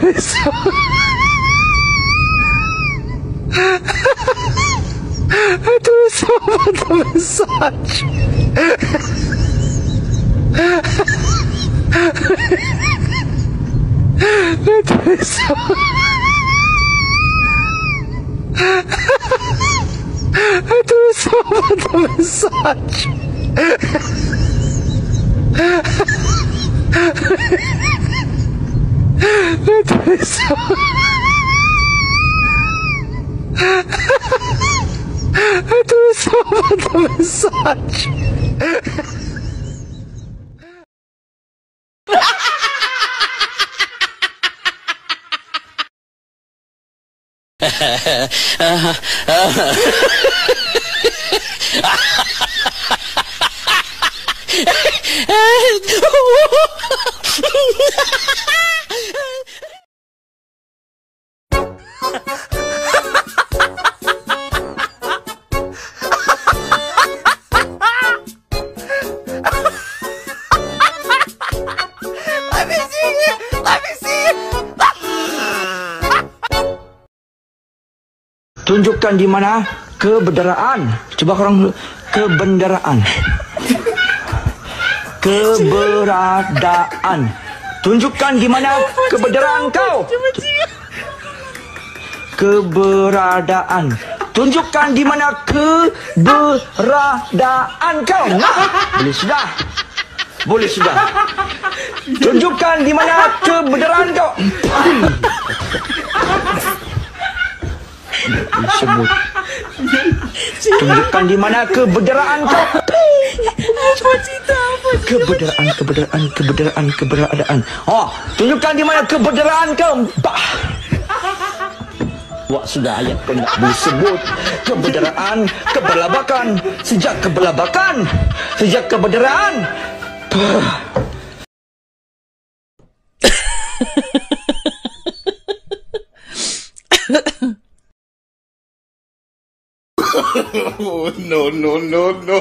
Massage. Massage. Massage. Tunjukkan di mana kebenaran. Coba korang kebenaran. Keberadaan. Tunjukkan di mana kebenaran kau. Keberadaan. Tunjukkan di mana keberadaan kau. Nah, boleh sudah. Boleh sudah. Tunjukkan di mana kebenaran kau. Disebut. Tunjukkan di mana kebenaran kau. Keberadaan. Oh, tunjukkan di mana kebenaran kau. Bah. Wah, sudah ayat kau nak disebut. Kebenaran, kebelabakan. Sejak kebelabakan, sejak kebenaran. Oh, no, no, no, no.